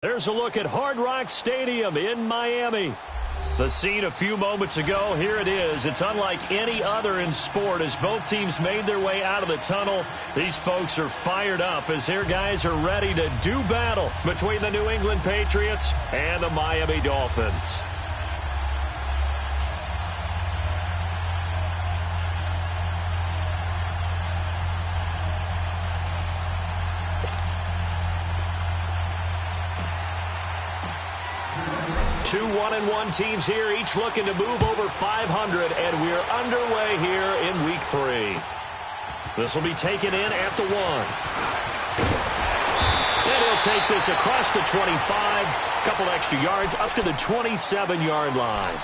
There's a look at Hard Rock Stadium in Miami. The scene a few moments ago, here it is. It's unlike any other in sport as both teams made their way out of the tunnel. These folks are fired up as their guys are ready to do battle between the New England Patriots and the Miami Dolphins. Two 1-1 teams here, each looking to move over 500, and we're underway here in Week 3. This will be taken in at the 1. And he'll take this across the 25, a couple extra yards up to the 27-yard line.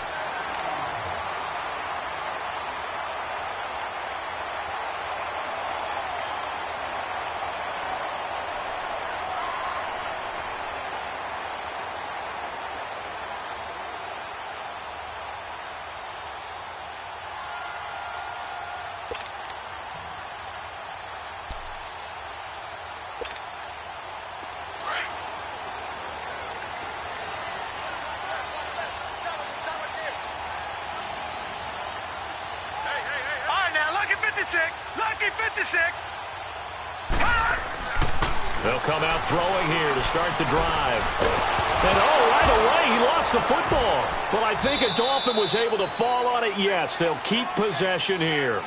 Lucky 56. They'll come out throwing here to start the drive. And right away, he lost the football. Well, I think a Dolphin was able to fall on it. Yes, they'll keep possession here.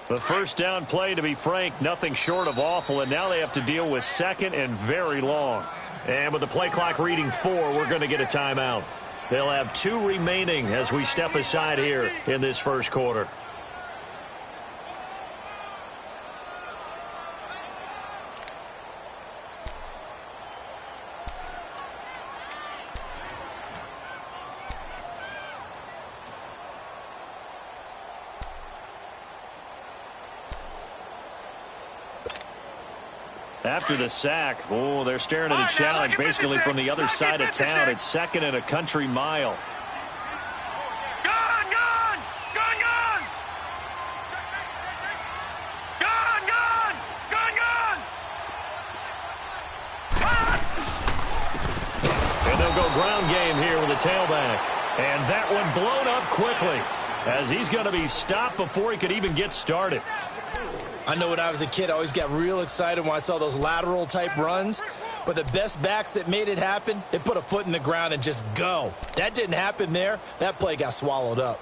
The first down play, to be frank, nothing short of awful, and now they have to deal with second and very long. And with the play clock reading 4, we're going to get a timeout. They'll have 2 remaining as we step aside here in this first quarter. After the sack, they're staring at a challenge basically from the other side of town. It's second and a country mile. Gone! Gone! Gone! Gone! Gone! Gone! Gone! Gone! And they'll go ground game here with a tailback. And that one blown up quickly as he's going to be stopped before he could even get started. I know when I was a kid, I always got real excited when I saw those lateral-type runs. But the best backs that made it happen, they put a foot in the ground and just go. That didn't happen there. That play got swallowed up.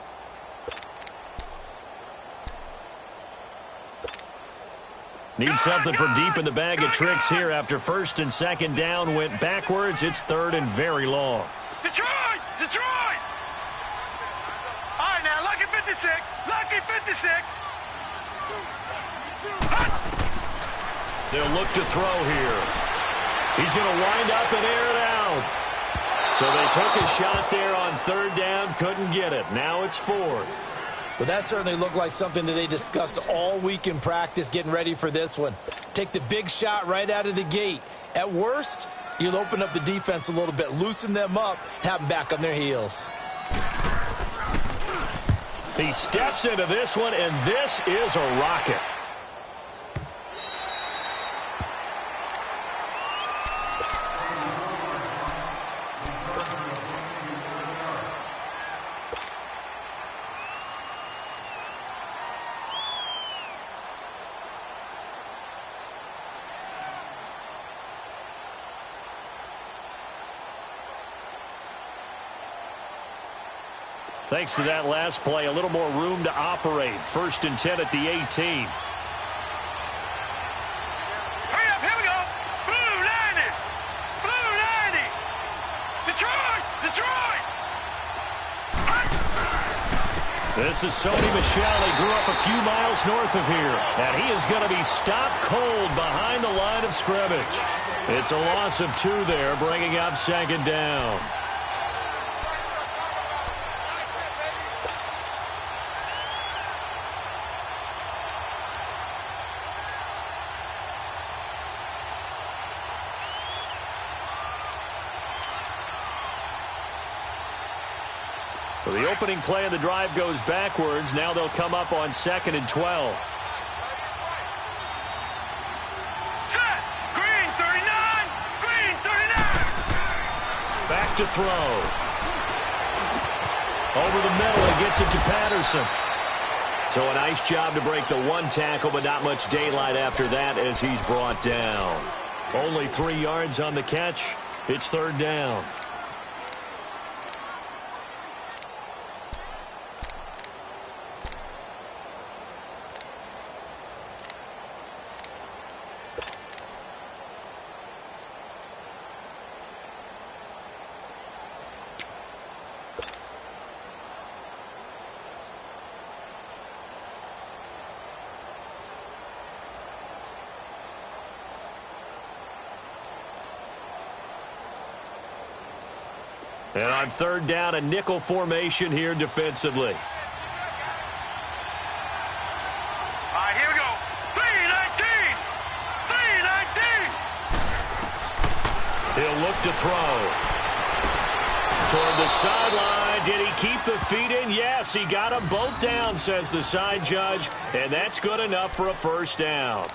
Need something from deep in the bag of tricks here after first and second down went backwards. It's third and very long. Detroit! Detroit! All right, now, lucky 56. Lucky 56. They'll look to throw here. He's going to wind up and air it out. So they took a shot there on third down, couldn't get it. Now it's 4th. But that certainly looked like something that they discussed all week in practice getting ready for this one. Take the big shot right out of the gate. At worst, you'll open up the defense a little bit, loosen them up, have them back on their heels. He steps into this one, and this is a rocket. Thanks to that last play, a little more room to operate. First and 10 at the 18. Hurry up, here we go. Blue 90. Blue 90. Detroit! Detroit! This is Sony Michel. He grew up a few miles north of here. And he is going to be stopped cold behind the line of scrimmage. It's a loss of 2 there, bringing up second down. So the opening play of the drive goes backwards. Now they'll come up on 2nd and 12. Set! Green 39! Green 39! Back to throw. Over the middle, and gets it to Patterson. So a nice job to break the 1 tackle, but not much daylight after that as he's brought down. Only 3 yards on the catch. It's 3rd down. And on 3rd down, a nickel formation here defensively. All right, here we go. 319! 319! He'll look to throw. Toward the sideline. Did he keep the feet in? Yes, he got them both down, says the side judge. And that's good enough for a 1st down.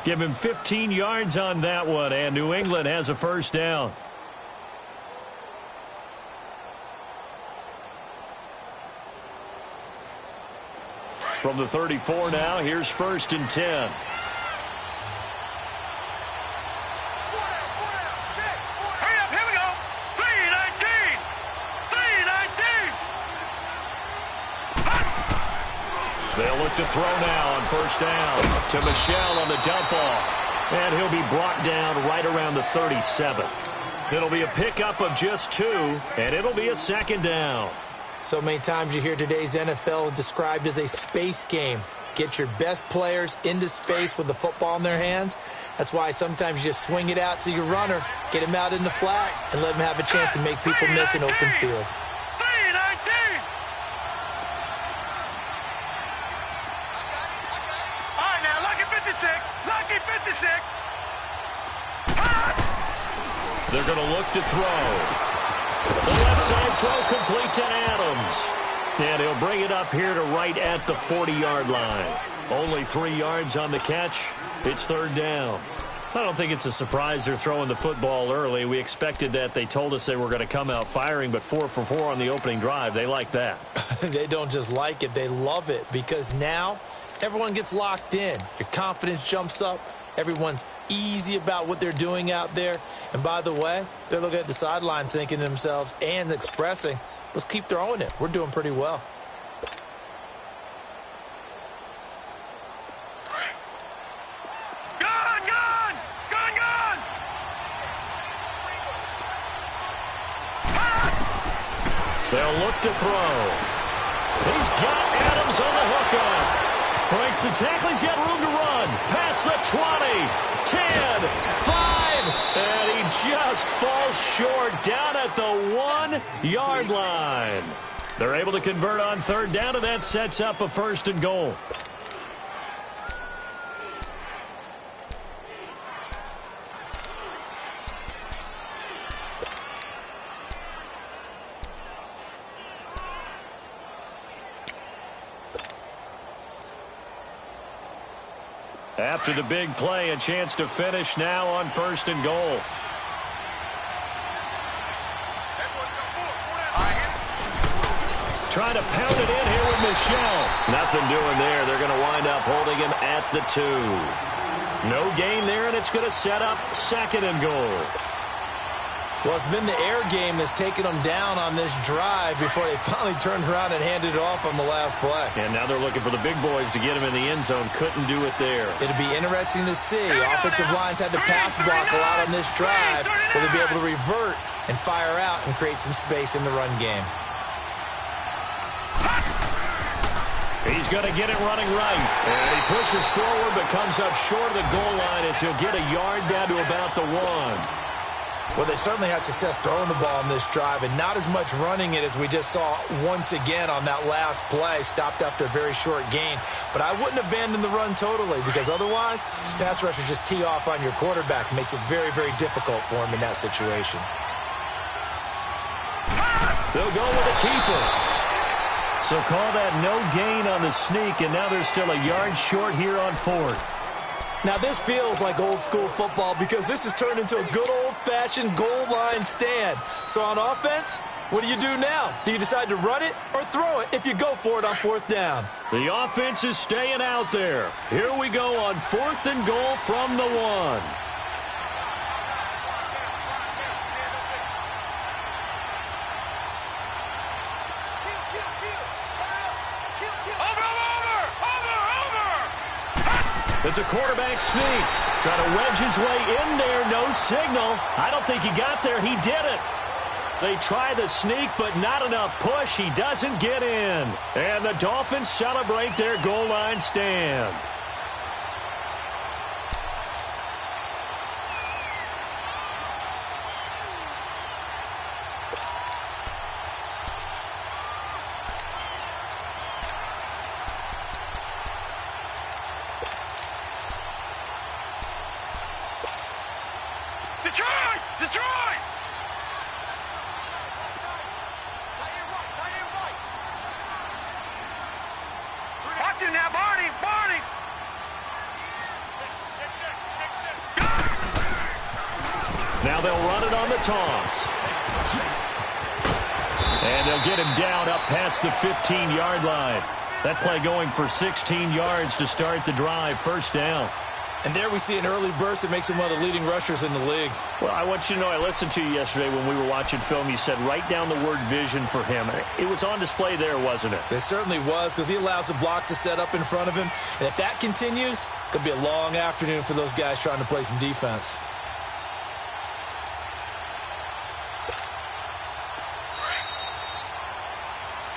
Give him 15 yards on that one, and New England has a 1st down. From the 34 now, here's 1st and 10. Hurry up, here we go. 319! 319! They'll look to throw now on 1st down to Michel on the dump off. And he'll be brought down right around the 37. It'll be a pickup of just 2, and it'll be a 2nd down. So many times you hear today's NFL described as a space game. Get your best players into space with the football in their hands. That's why sometimes you just swing it out to your runner, get him out in the flat, and let him have a chance to make people miss an open field. 319! All right, now, lucky 56. Lucky 56. They're going to look to throw. The left side throw complete to Adams. And he'll bring it up here to right at the 40-yard line. Only 3 yards on the catch. It's 3rd down. I don't think it's a surprise they're throwing the football early. We expected that. They told us they were going to come out firing, but 4 for 4 on the opening drive. They like that. They don't just like it. They love it because now everyone gets locked in. Your confidence jumps up. Everyone's easy about what they're doing out there. And by the way, they're looking at the sideline thinking to themselves and expressing, let's keep throwing it. We're doing pretty well. Gun! Gun! Gun! Gun! They'll look to throw. He's got Adams on the hookup. Breaks the tackle. He's got room to run. Past the 20, 10, 5, and he just falls short down at the 1-yard line. They're able to convert on 3rd down, and that sets up a 1st and goal. After the big play, a chance to finish now on 1st and goal. Trying to pound it in here with Michel. Nothing doing there. They're going to wind up holding him at the 2. No gain there, and it's going to set up 2nd and goal. Well, it's been the air game that's taken them down on this drive before they finally turned around and handed it off on the last play. And now they're looking for the big boys to get him in the end zone. Couldn't do it there. It'll be interesting to see. Offensive lines had to pass block a lot on this drive. Will they be able to revert and fire out and create some space in the run game? He's going to get it running right. And he pushes forward but comes up short of the goal line as he'll get a yard down to about the 1. Well, they certainly had success throwing the ball in this drive and not as much running it as we just saw once again on that last play. Stopped after a very short gain. But I wouldn't abandon the run totally because otherwise, pass rushers just tee off on your quarterback. Makes it very, very difficult for him in that situation. They'll go with a keeper. So call that no gain on the sneak, and now they're still a yard short here on 4th. Now, this feels like old-school football because this has turned into a good old-fashioned goal line stand. So on offense, what do you do now? Do you decide to run it or throw it if you go for it on 4th down? The offense is staying out there. Here we go on 4th and goal from the 1. It's a quarterback sneak. Trying to wedge his way in there. No signal. I don't think he got there. He did it. They try the sneak, but not enough push. He doesn't get in. And the Dolphins celebrate their goal line stand. Detroit! Detroit! Watch him now, Barney! Barney! Now they'll run it on the toss. And they'll get him down up past the 15-yard line. That play going for 16 yards to start the drive. 1st down. And there we see an early burst that makes him one of the leading rushers in the league. Well, I want you to know, I listened to you yesterday when we were watching film. You said write down the word vision for him. It was on display there, wasn't it? It certainly was because he allows the blocks to set up in front of him. And if that continues, it could be a long afternoon for those guys trying to play some defense.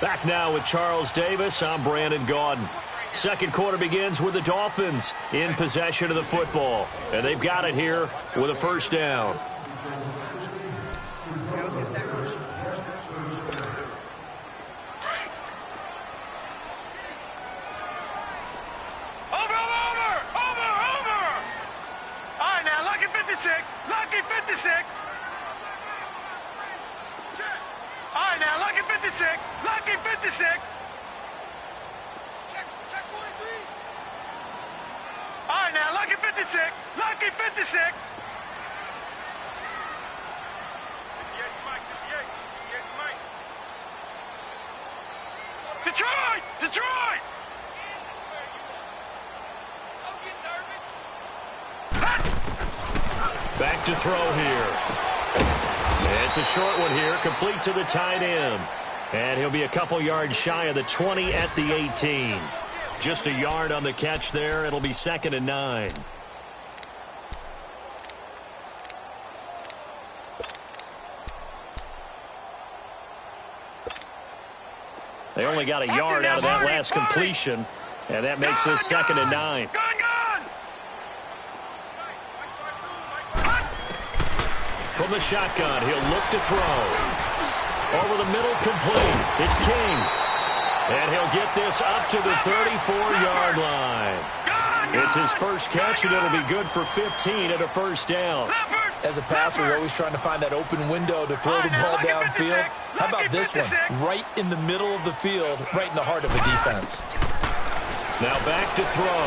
Back now with Charles Davis. I'm Brandon Gaudin. Second quarter begins with the Dolphins in possession of the football. And they've got it here with a 1st down. Over! All right, now, lucky 56. Lucky 56. All right, now, lucky 56. Lucky 56. All right, now, lucky 56. Lucky 56. 58 Mike. Detroit! Detroit! Don't get nervous. Back to throw here. It's a short one here, complete to the tight end. And he'll be a couple yards shy of the 20 at the 18. Just a yard on the catch there. It'll be 2nd and 9. They only got a yard out of that last completion, and that makes this 2nd and 9. From the shotgun, he'll look to throw. Over the middle, complete. It's King. And he'll get this up to the 34-yard line. It's his first catch, and it'll be good for 15 and a 1st down. As a passer, you're always trying to find that open window to throw the ball downfield. How about this one? Right in the middle of the field, right in the heart of the defense. Now back to throw.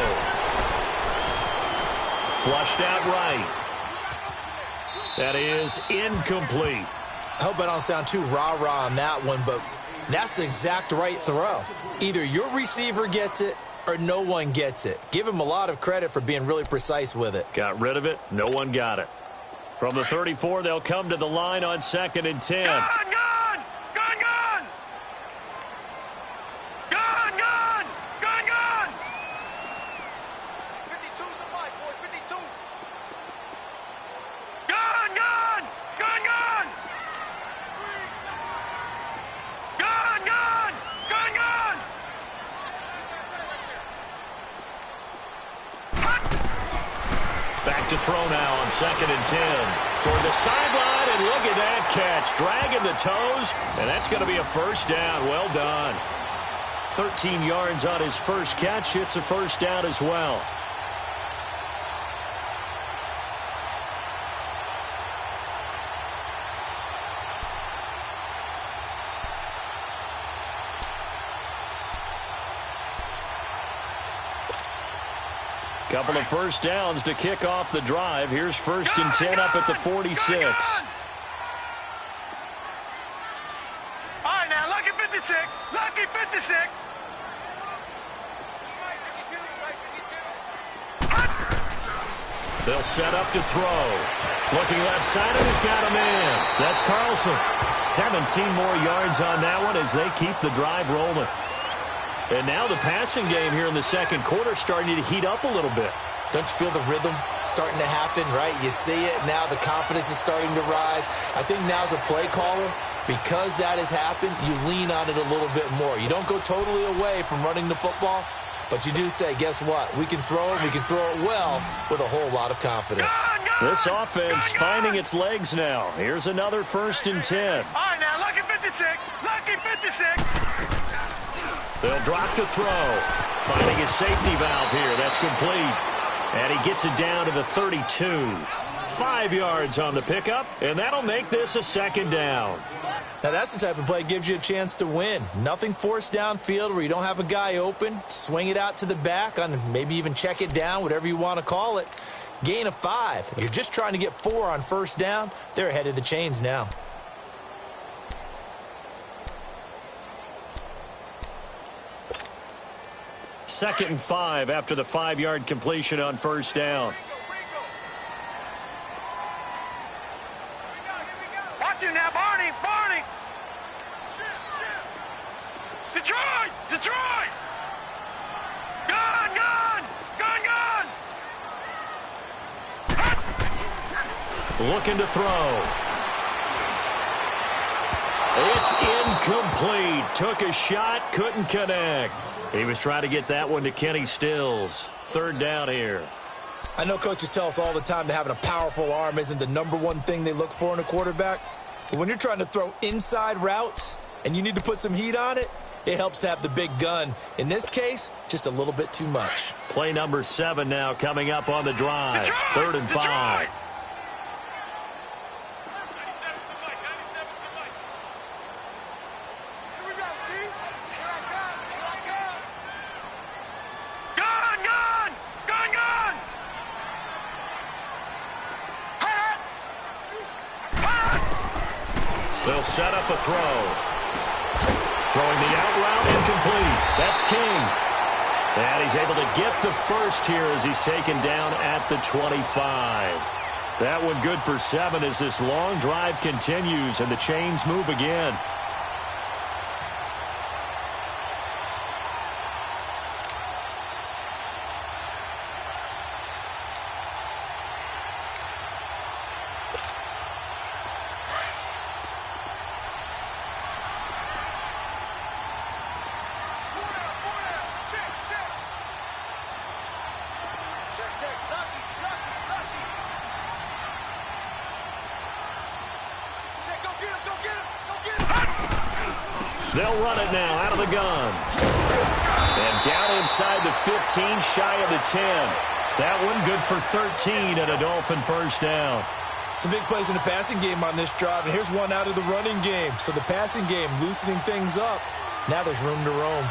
Flushed out right. That is incomplete. I hope I don't sound too rah-rah on that one, but that's the exact right throw. Either your receiver gets it or no one gets it. Give him a lot of credit for being really precise with it. Got rid of it. No one got it. From the 34, they'll come to the line on 2nd and 10. Gone! 52's the fight, boys. 52. Gone! Back to throw now on 2nd and 10. Toward the sideline, and look at that catch. Dragging the toes, and that's going to be a first down. Well done. 13 yards on his first catch. It's a first down as well. Couple of first downs to kick off the drive. Here's 1st and 10 up at the 46. All right, now, lucky 56. Lucky 56. They'll set up to throw. Looking left side, and he's got a man. That's Carlson. 17 more yards on that one as they keep the drive rolling. And now the passing game here in the second quarter starting to heat up a little bit. Don't you feel the rhythm starting to happen, right? You see it. Now the confidence is starting to rise. I think now as a play caller, because that has happened, you lean on it a little bit more. You don't go totally away from running the football, but you do say, guess what? We can throw it. We can throw it well with a whole lot of confidence. This offense finding its legs now. Here's another 1st and 10. All right, now, lucky 56. Lucky 56. They'll drop to throw. Finding his safety valve here. That's complete. And he gets it down to the 32. 5 yards on the pickup, and that'll make this a 2nd down. Now, that's the type of play that gives you a chance to win. Nothing forced downfield where you don't have a guy open. Swing it out to the back, on maybe even check it down, whatever you want to call it. Gain of 5. You're just trying to get 4 on 1st down. They're ahead of the chains now. Second and 5 after the 5-yard completion on 1st down. Watch him now, Barney. Barney. Detroit. Detroit. Gun, gun. Gun, gun. Looking to throw. It's incomplete. Took a shot, couldn't connect. He was trying to get that one to Kenny Stills. 3rd down here. I know coaches tell us all the time that having a powerful arm isn't the #1 thing they look for in a quarterback. But when you're trying to throw inside routes and you need to put some heat on it, it helps to have the big gun. In this case, just a little bit too much. Play number 7 now coming up on the drive. Detroit, 3rd and 5. Detroit. They'll set up a throw. Throwing the out route, incomplete. That's King. And he's able to get the first here as he's taken down at the 25. That one good for 7 as this long drive continues and the chains move again. They'll run it now out of the gun. And down inside the 15, shy of the 10. That one good for 13 and a Dolphin first down. Some big plays in the passing game on this drive, and here's one out of the running game. So the passing game loosening things up. Now there's room to roam.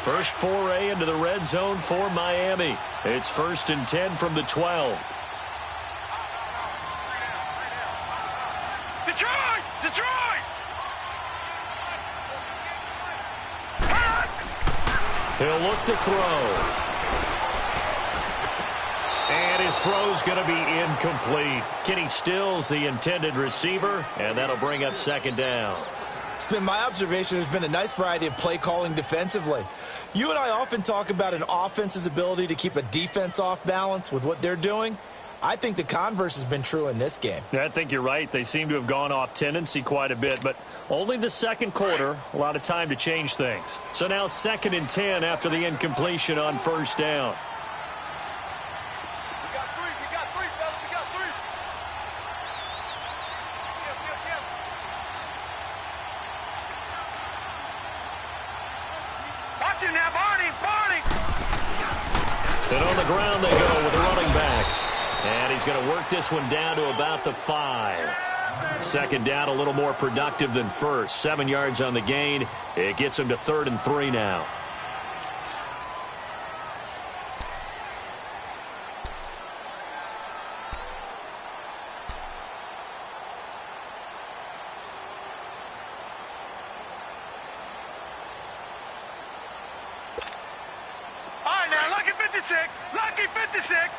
First foray into the red zone for Miami. It's 1st and 10 from the 12. Detroit! Detroit! He'll look to throw. And his throw's going to be incomplete. Kenny Stills, the intended receiver, and that'll bring up 2nd down. It's been my observation there's been a nice variety of play calling defensively. You and I often talk about an offense's ability to keep a defense off balance with what they're doing. I think the converse has been true in this game. I think you're right. They seem to have gone off tendency quite a bit, but only the second quarter, a lot of time to change things. So now 2nd and 10 after the incompletion on first down. We got three, fellas. We got three. Watch him now, Barney. And on the ground they go with a running back. And he's going to work this one down to about the 5. 2nd down, a little more productive than first. 7 yards on the gain. It gets him to 3rd and 3 now. All right, now, lucky 56. Lucky 56.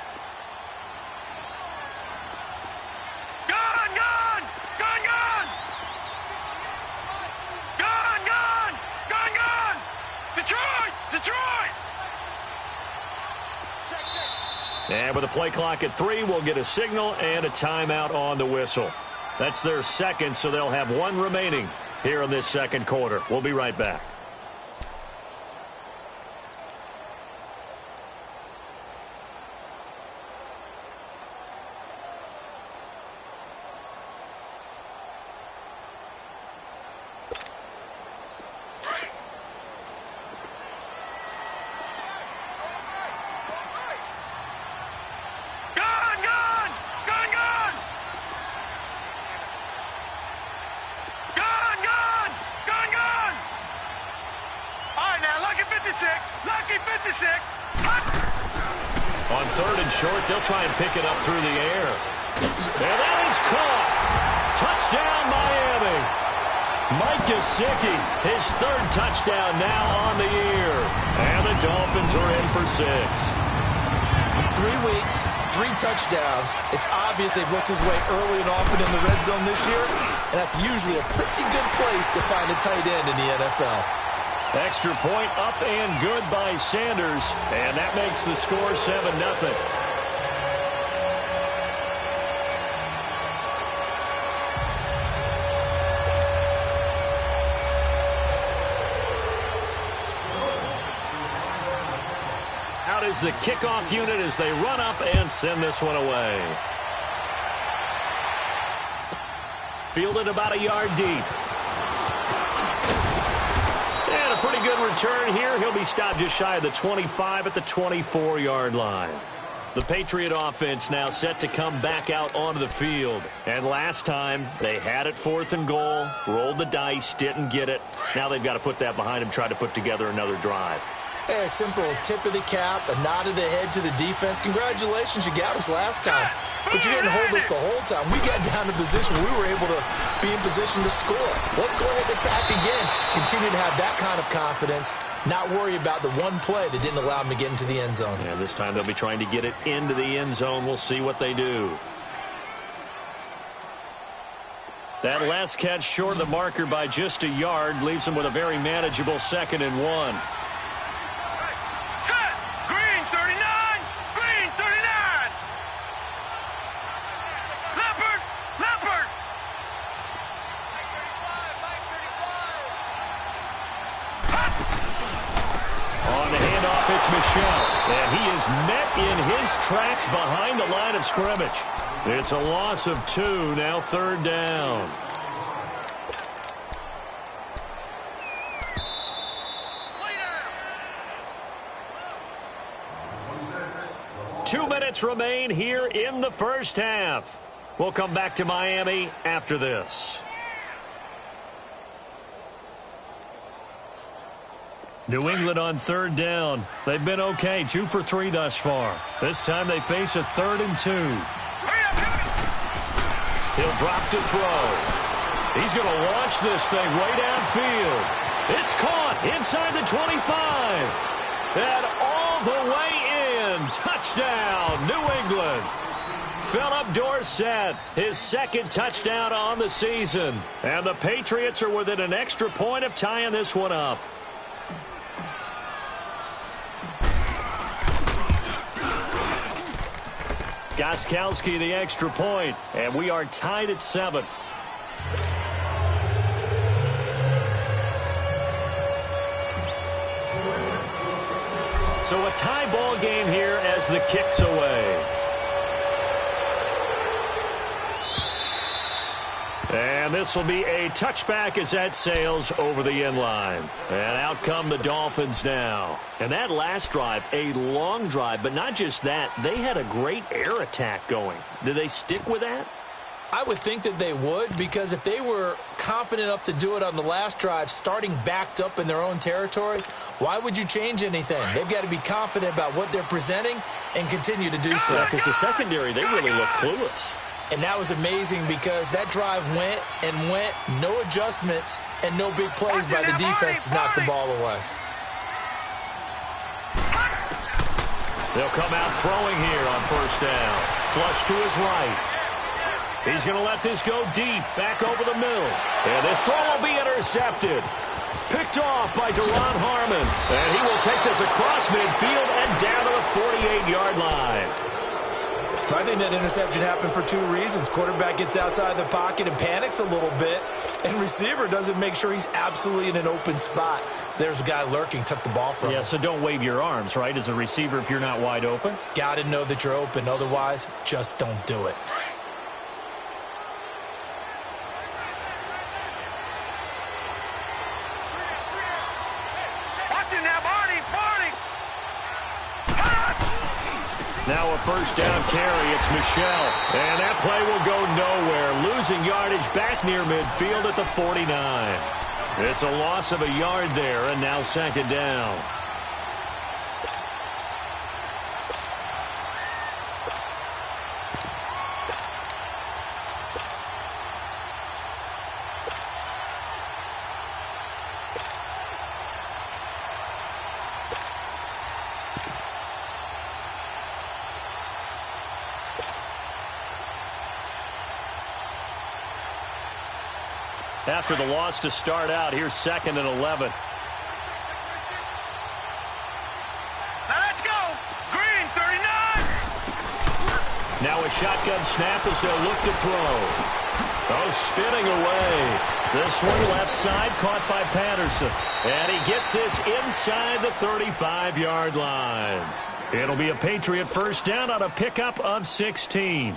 Detroit! And with a play clock at 3, we'll get a signal and a timeout on the whistle. That's their second, so they'll have 1 remaining here in this second quarter. We'll be right back. Lucky 56. On 3rd and short, they'll try and pick it up through the air. And that is caught. Touchdown, Miami. Mike Gesicki, his 3rd touchdown now on the year. And the Dolphins are in for 6. 3 weeks, 3 touchdowns. It's obvious they've looked his way early and often in the red zone this year, and that's usually a pretty good place to find a tight end in the NFL. Extra point up and good by Sanders, and that makes the score 7-0. Out is the kickoff unit as they run up and send this one away. Fielded about a yard deep. And a pretty good return here. He'll be stopped just shy of the 25 at the 24-yard line. The Patriot offense now set to come back out onto the field. And last time, they had it 4th and goal, rolled the dice, didn't get it. Now they've got to put that behind them, try to put together another drive. Hey, a simple tip of the cap, a nod of the head to the defense. Congratulations, you got us last time. But you didn't hold us the whole time. We got down to position. We were able to be in position to score. Let's go ahead and attack again. Continue to have that kind of confidence. Not worry about the one play that didn't allow them to get into the end zone. Yeah, this time they'll be trying to get it into the end zone. We'll see what they do. That last catch short of the marker by just a yard leaves them with a very manageable 2nd and 1. Set! Green 39! Green 39! Leopard! Leopard! On the handoff, it's Michel. And he is met in his tracks behind the line of scrimmage. It's a loss of 2, now 3rd down. Two minutes remain here in the first half. We'll come back to Miami after this. New England on 3rd down. They've been okay, 2 for 3 thus far. This time they face a 3rd and 2. He'll drop to throw. He's going to launch this thing way downfield. It's caught inside the 25. And all the way in. Touchdown, New England. Philip Dorsett, his 2nd touchdown on the season. And the Patriots are within an extra point of tying this one up. Gostkowski the extra point, and we are tied at 7. So a tie ball game here as the kick's away. And this will be a touchback as that sails over the end line. And out come the Dolphins now. And that last drive, a long drive, but not just that. They had a great air attack going. Do they stick with that? I would think that they would, because if they were confident enough to do it on the last drive, starting backed up in their own territory, why would you change anything? They've got to be confident about what they're presenting and continue to do so. Yeah, because the secondary, they really look clueless. And that was amazing because that drive went and went, no adjustments, and no big plays by the defense to knock the ball away. They'll come out throwing here on first down. Flush to his right. He's going to let this go deep, back over the middle. And this throw will be intercepted. Picked off by Deron Harmon. And he will take this across midfield and down to the 48-yard line. I think that interception happened for 2 reasons. Quarterback gets outside the pocket and panics a little bit, and receiver doesn't make sure he's absolutely in an open spot. So there's a guy lurking, took the ball from him. Yeah, so don't wave your arms, right, as a receiver if you're not wide open? Got to know that you're open. Otherwise, just don't do it. Now a first down carry. It's Michel. And that play will go nowhere. Losing yardage back near midfield at the 49. It's a loss of a yard there, and now second down. After the loss to start out, here's 2nd and 11. Now let's go. Green, 39. Now a shotgun snap as they'll look to throw. Oh, spinning away. This one left side caught by Patterson. And he gets this inside the 35-yard line. It'll be a Patriot first down on a pickup of 16.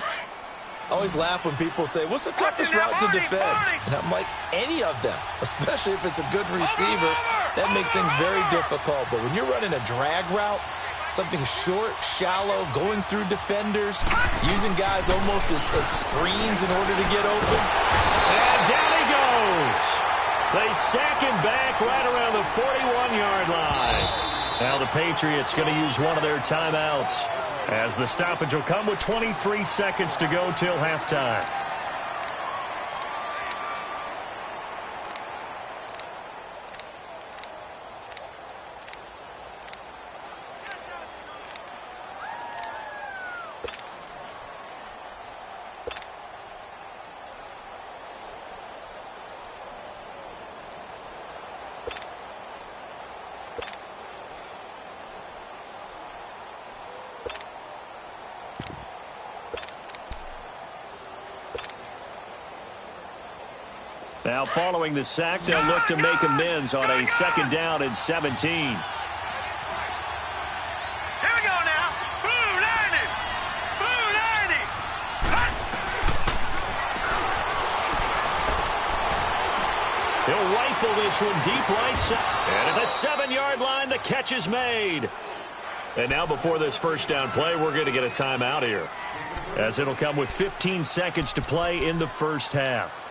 I always laugh when people say, what's the toughest route to defend? And I'm like, any of them, especially if it's a good receiver. That makes things very difficult. But when you're running a drag route, something short, shallow, going through defenders, using guys almost as screens in order to get open. And down he goes. They sack him back right around the 41-yard line. Now the Patriots going to use one of their timeouts, as the stoppage will come with 23 seconds to go till halftime. Now, following the sack, they'll look to make amends on a 2nd down and 17. Here we go now. Blue 90. Blue 90. He'll rifle this one deep right side. And at the 7-yard line, the catch is made. And now before this first down play, we're going to get a timeout here, as it'll come with 15 seconds to play in the first half.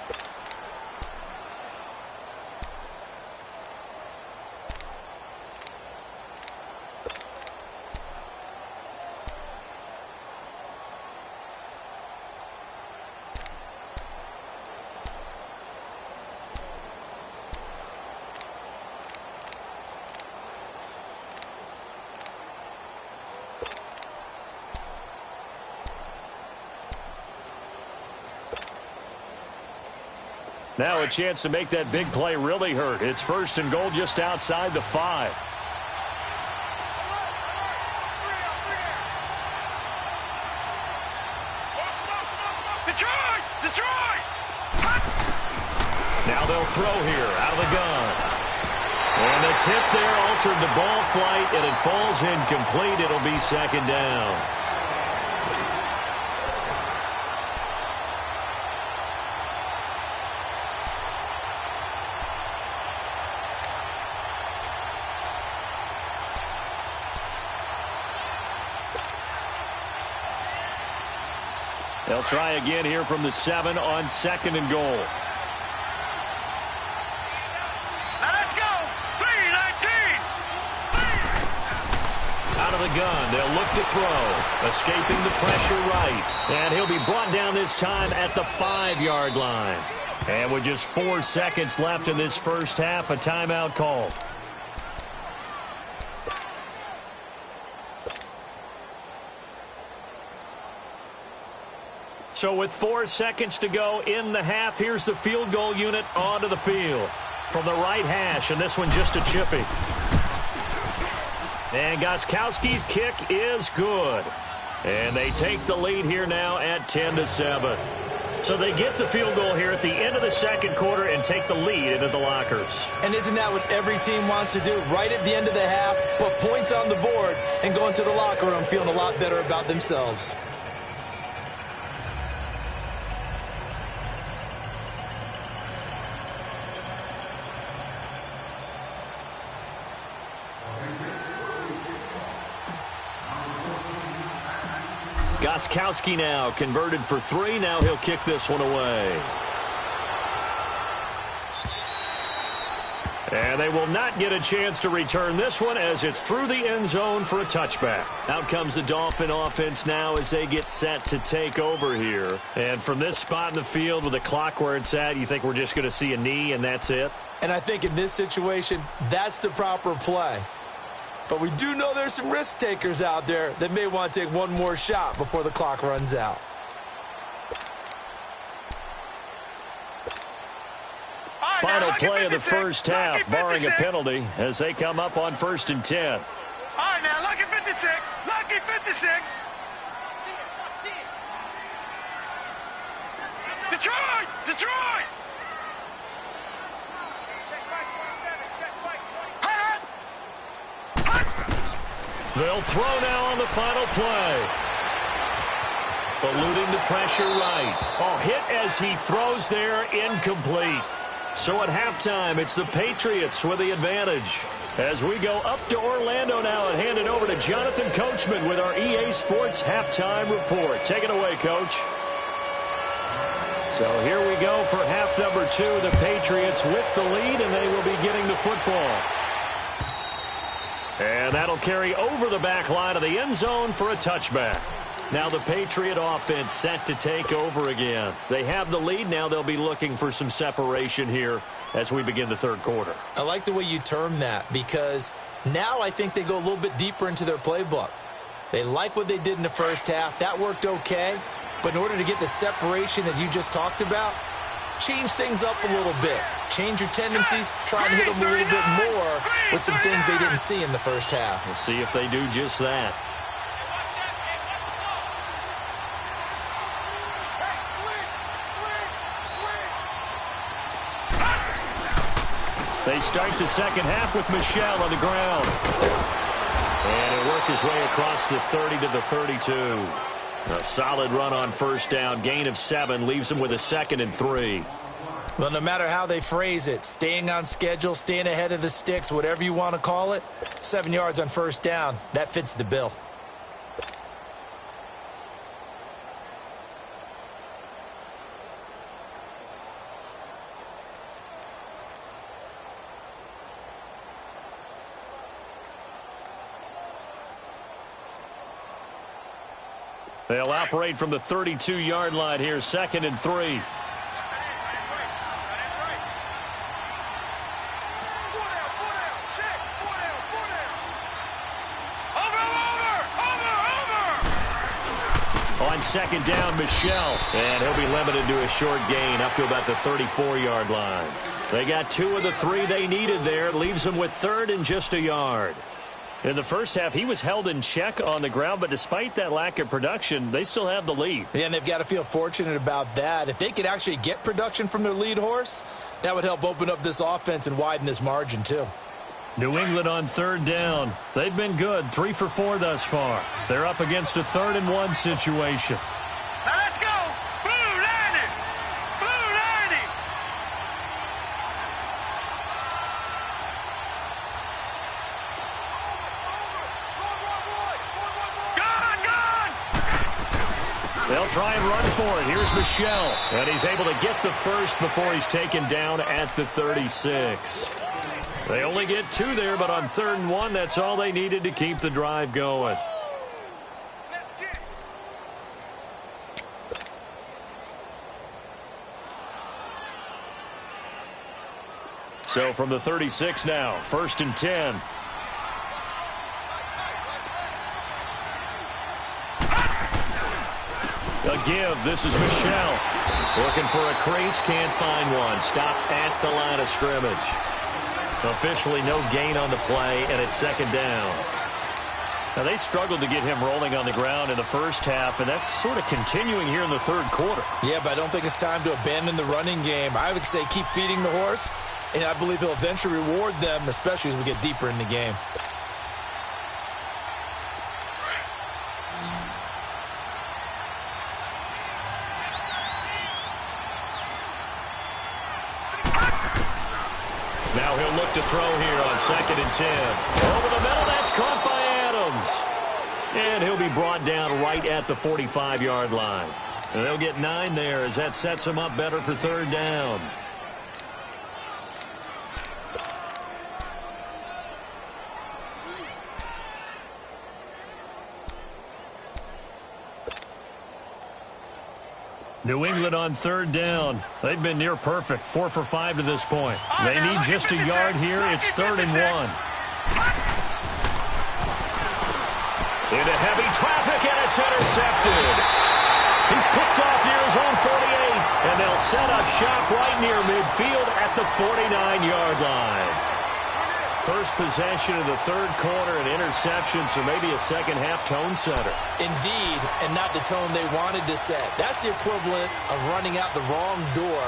Now a chance to make that big play really hurt. It's 1st and goal just outside the 5. Detroit! Detroit! Now they'll throw here out of the gun. And the tip there altered the ball flight, and it falls incomplete. It'll be second down. They'll try again here from the 7 on 2nd and goal. Now let's go. 3-19. Out of the gun, they'll look to throw. Escaping the pressure right. And he'll be brought down this time at the 5-yard line. And with just 4 seconds left in this first half, a timeout call. So with 4 seconds to go in the half, here's the field goal unit onto the field. From the right hash, and this one just a chippy. And Gostkowski's kick is good. And they take the lead here now at 10-7. So they get the field goal here at the end of the second quarter and take the lead into the lockers. And isn't that what every team wants to do? Right at the end of the half, put points on the board, and go into the locker room feeling a lot better about themselves. Gostkowski now converted for 3. Now he'll kick this one away. And they will not get a chance to return this one as it's through the end zone for a touchback. Out comes the Dolphin offense now as they get set to take over here. And from this spot in the field with the clock where it's at, you think we're just going to see a knee and that's it? And I think in this situation, that's the proper play. But we do know there's some risk takers out there that may want to take one more shot before the clock runs out. Final play of the first half, barring a penalty, as they come up on 1st and 10. All right, now, lucky 56. Lucky 56. Detroit! Detroit! They'll throw now on the final play. Eluding the pressure right. Oh, hit as he throws there, incomplete. So at halftime, it's the Patriots with the advantage. As we go up to Orlando now and hand it over to Jonathan Coachman with our EA Sports halftime report. Take it away, Coach. So here we go for half number 2. The Patriots with the lead, and they will be getting the football. And that'll carry over the back line of the end zone for a touchback. Now the Patriot offense set to take over again. They have the lead. Now they'll be looking for some separation here as we begin the third quarter. I like the way you term that because now I think they go a little bit deeper into their playbook. They like what they did in the first half. That worked okay. But in order to get the separation that you just talked about, change things up a little bit. Change your tendencies. Try and hit them a little bit more with some things they didn't see in the first half. We'll see if they do just that. They start the second half with Michel on the ground. And he'll work his way across the 30 to the 32. A solid run on first down. Gain of 7 leaves him with a 2nd and 3. Well, no matter how they phrase it, staying on schedule, staying ahead of the sticks, whatever you want to call it, 7 yards on first down, that fits the bill. They'll operate from the 32-yard line here, 2nd and 3. On second down, Michel. And he'll be limited to a short gain up to about the 34-yard line. They got 2 of the 3 they needed there. Leaves them with 3rd and just a yard. In the first half, he was held in check on the ground, but despite that lack of production, they still have the lead. Yeah, and they've got to feel fortunate about that. If they could actually get production from their lead horse, that would help open up this offense and widen this margin too. New England on third down. They've been good, 3 for 4 thus far. They're up against a 3rd and 1 situation. Now let's go. Blue 90. Blue 90. They'll try and run for it. Here's Michelle. And he's able to get the first before he's taken down at the 36. They only get 2 there, but on 3rd and 1, that's all they needed to keep the drive going. So from the 36 now, 1st and 10. A give. This is Michelle. Looking for a crease. Can't find one. Stopped at the line of scrimmage. Officially no gain on the play, and it's 2nd down. Now, they struggled to get him rolling on the ground in the first half, and that's sort of continuing here in the 3rd quarter. Yeah, but I don't think it's time to abandon the running game. I would say keep feeding the horse, and I believe he'll eventually reward them, especially as we get deeper in the game. Now he'll look to throw here on 2nd and 10. Over the middle, that's caught by Adams. And he'll be brought down right at the 45-yard line. And they'll get 9 there as that sets him up better for 3rd down. New England on 3rd down. They've been near perfect, 4 for 5 to this point. They need just a yard here. It's 3rd and 1. Into heavy traffic, and it's intercepted. He's picked off near his own 48, and they'll set up shop right near midfield at the 49-yard line. First possession of the 3rd quarter, an interception, so maybe a second-half tone setter. Indeed, and not the tone they wanted to set. That's the equivalent of running out the wrong door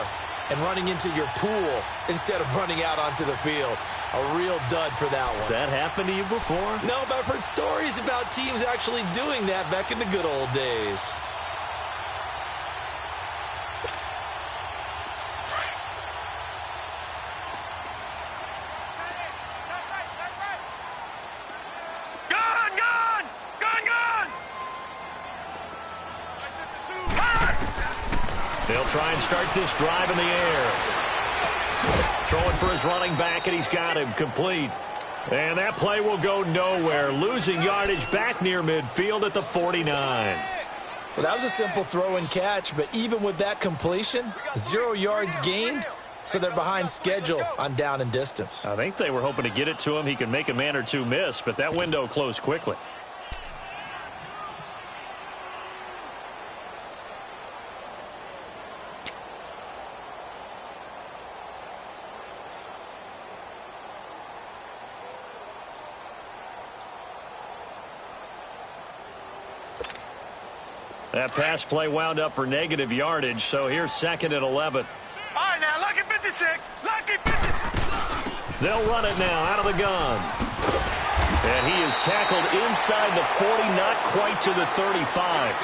and running into your pool instead of running out onto the field. A real dud for that one. Has that happened to you before? No, but I've heard stories about teams actually doing that back in the good old days. They'll try and start this drive in the air. Throwing for his running back, and he's got him complete. And that play will go nowhere. Losing yardage back near midfield at the 49. Well, that was a simple throw and catch, but even with that completion, 0 yards gained, so they're behind schedule on down and distance. I think they were hoping to get it to him. He could make a man or two miss, but that window closed quickly. That pass play wound up for negative yardage, so here's 2nd and 11. All right, now, lucky 56. Lucky 56. They'll run it now out of the gun. And he is tackled inside the 40, not quite to the 35.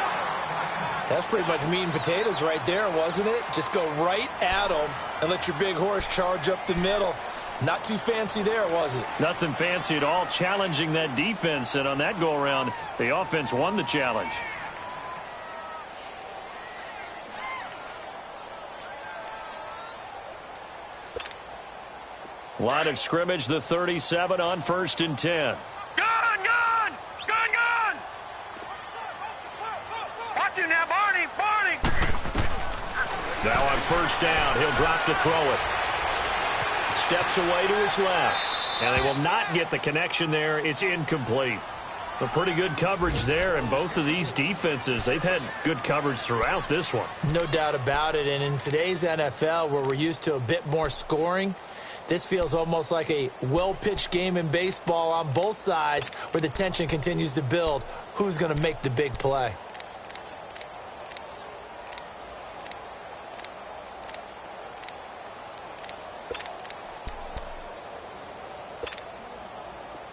That's pretty much meat and potatoes right there, wasn't it? Just go right at him and let your big horse charge up the middle. Not too fancy there, was it? Nothing fancy at all, challenging that defense. And on that go-around, the offense won the challenge. Line of scrimmage, the 37 on 1st and 10. Gun! Watch him now, Barney! Now on 1st down, he'll drop to throw it. Steps away to his left. And they will not get the connection there. It's incomplete. A pretty good coverage there, and both of these defenses, they've had good coverage throughout this one. No doubt about it, and in today's NFL, where we're used to a bit more scoring, This feels almost like a well-pitched game in baseball on both sides where the tension continues to build. Who's going to make the big play?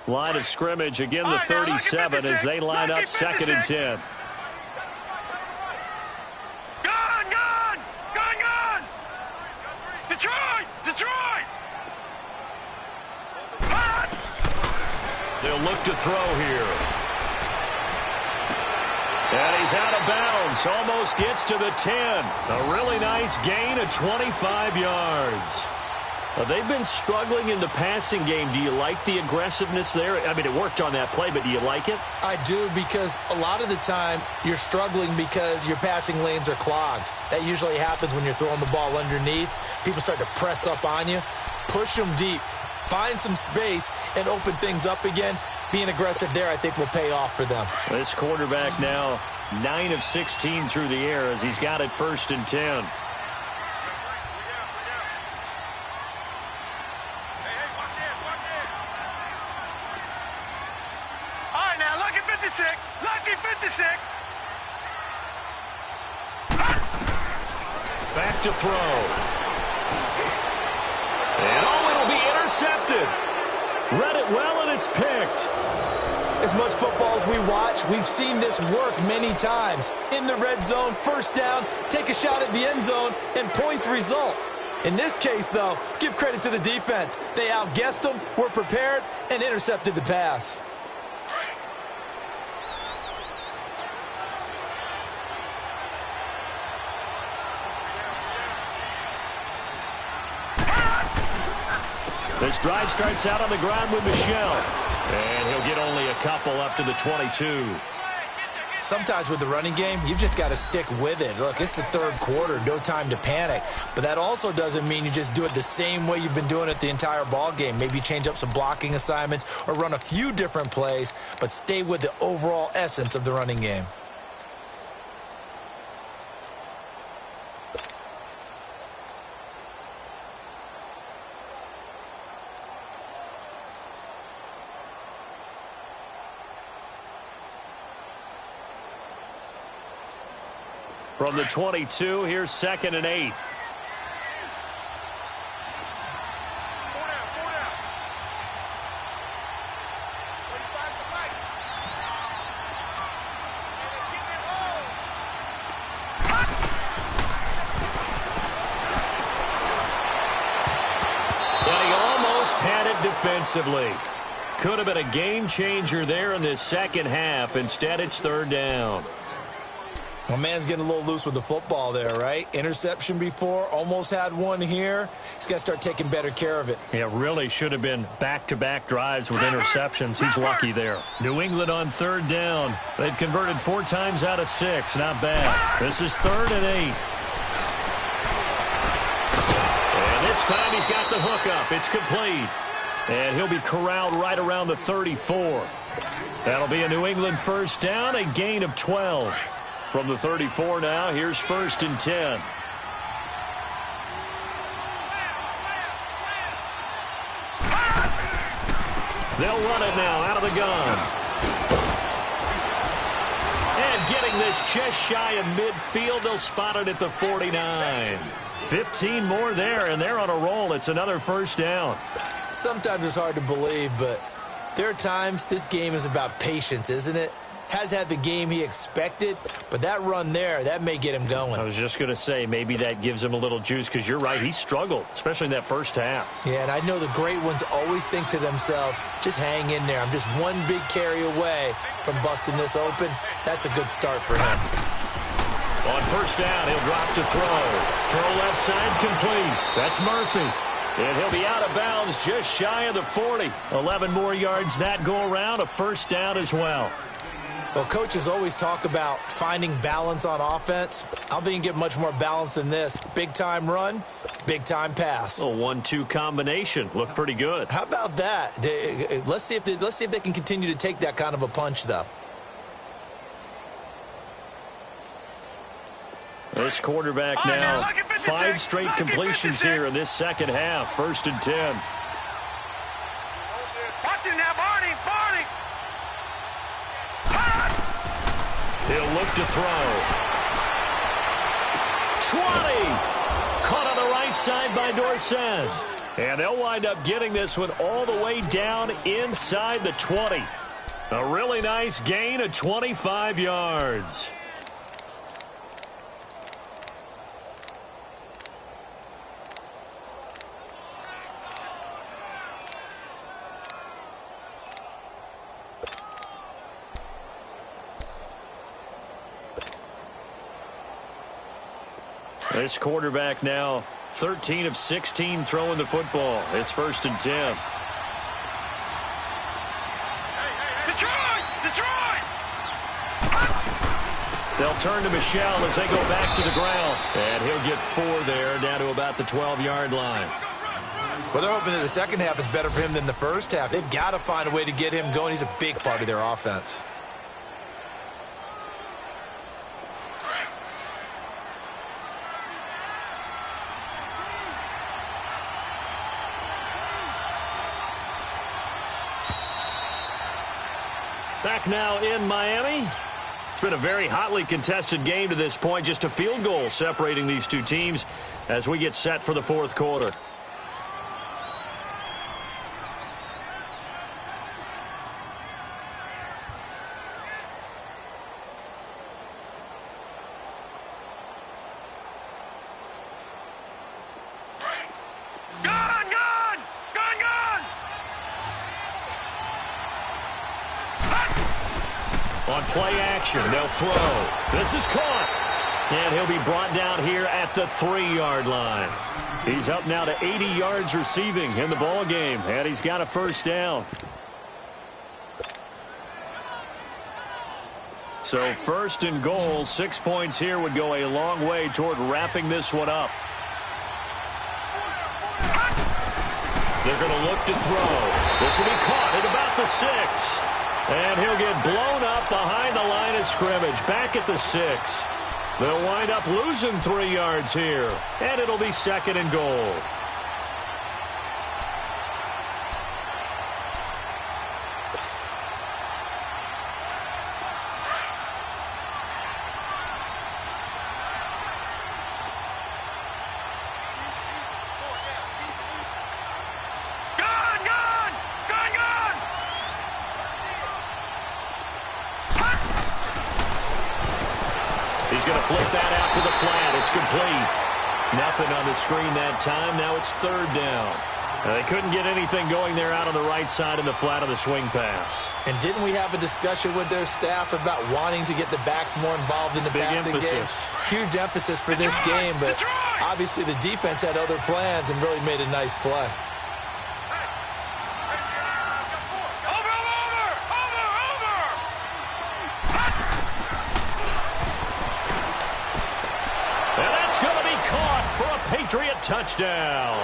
Line of scrimmage, again the 37 as they line up 2nd and 10. Gone! Detroit! They'll look to throw here. And he's out of bounds, almost gets to the 10. A really nice gain of 25 yards. They've been struggling in the passing game. Do you like the aggressiveness there? I mean, it worked on that play, but do you like it? I do, because a lot of the time you're struggling because your passing lanes are clogged. That usually happens when you're throwing the ball underneath. People start to press up on you. Push them deep. Find some space and open things up again. Being aggressive there, I think, will pay off for them. This quarterback now 9 of 16 through the air as he's got it 1st and 10. Lucky 56. Back to throw. And it'll be intercepted. Read it well, and it's picked. As much football as we watch, we've seen this work many times. In the red zone, 1st down, take a shot at the end zone, and points result. In this case, though, give credit to the defense. They outguessed them, were prepared, and intercepted the pass. This drive starts out on the ground with Michel. And he'll get only a couple up to the 22. Sometimes with the running game, you've just got to stick with it. Look, it's the 3rd quarter, no time to panic. But that also doesn't mean you just do it the same way you've been doing it the entire ball game. Maybe change up some blocking assignments or run a few different plays, but stay with the overall essence of the running game. From the 22, here's 2nd and 8. But he almost had it defensively. Could have been a game changer there in this 2nd half. Instead, it's 3rd down. My man's getting a little loose with the football there, right? Interception before, almost had one here. He's got to start taking better care of it. Yeah, really should have been back-to-back drives with interceptions. He's lucky there. New England on 3rd down. They've converted 4 times out of 6. Not bad. This is 3rd and 8. And this time he's got the hook up. It's complete. And he'll be corralled right around the 34. That'll be a New England 1st down, a gain of 12. From the 34 now, here's 1st and 10. They'll run it now out of the gun. And getting this just shy of midfield, they'll spot it at the 49. 15 more there, and they're on a roll. It's another 1st down. Sometimes it's hard to believe, but there are times this game is about patience, isn't it? Has had the game he expected, but that run there, that may get him going. I was just going to say, maybe that gives him a little juice, because you're right, he struggled, especially in that 1st half. Yeah, and I know the great ones always think to themselves, just hang in there. I'm just one big carry away from busting this open. That's a good start for him. On 1st down, he'll drop to throw. Throw left side complete. That's Murphy. And he'll be out of bounds just shy of the 40. 11 more yards that go around, a 1st down as well. Well, coaches always talk about finding balance on offense. I don't think you can get much more balance than this. Big-time run, big-time pass. A 1-2 combination. Looked pretty good. How about that? Let's see if they can continue to take that kind of a punch, though. This quarterback now, 5 straight completions here in this second half. 1st and 10. Watch it now, Barney. He'll look to throw. 20. Caught on the right side by Dorsett. And they'll wind up getting this one all the way down inside the 20. A really nice gain of 25 yards. This quarterback now 13 of 16 throwing the football. It's 1st and 10. Detroit! They'll turn to Michelle as they go back to the ground. And he'll get 4 there, down to about the 12-yard line. Well, they're hoping that the second half is better for him than the first half. They've got to find a way to get him going. He's a big part of their offense. Back now in Miami. It's been a very hotly contested game to this point. Just a field goal separating these two teams as we get set for the 4th quarter. On play action, they'll throw. This is caught. And he'll be brought down here at the 3-yard line. He's up now to 80 yards receiving in the ball game, and he's got a 1st down. So 1st and goal, 6 points here would go a long way toward wrapping this one up. They're going to look to throw. This will be caught at about the 6. And he'll get blown up behind the line of scrimmage, back at the 6. They'll wind up losing 3 yards here, and it'll be 2nd and goal. He's going to flip that out to the flat. It's complete. Nothing on the screen that time. Now it's 3rd down. They couldn't get anything going there out on the right side in the flat of the swing pass. And didn't we have a discussion with their staff about wanting to get the backs more involved in the passing game? Huge emphasis for this game, but obviously the defense had other plans and really made a nice play. Patriot touchdown.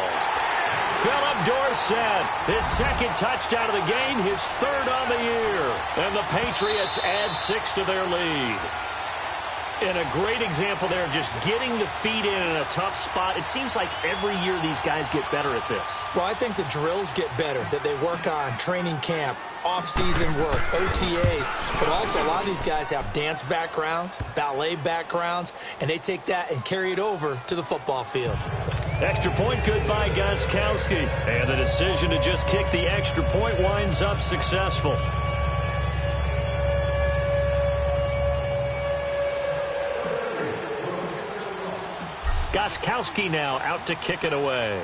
Philip Dorsett, his 2nd touchdown of the game, his 3rd on the year. And the Patriots add 6 to their lead. And a great example there of just getting the feet in a tough spot. It seems like every year these guys get better at this. Well, I think the drills get better, that they work on training camp, off-season work, OTAs, but also a lot of these guys have dance backgrounds, ballet backgrounds, and they take that and carry it over to the football field. Extra point good by Goskowski. And the decision to just kick the extra point winds up successful. Goskowski now out to kick it away.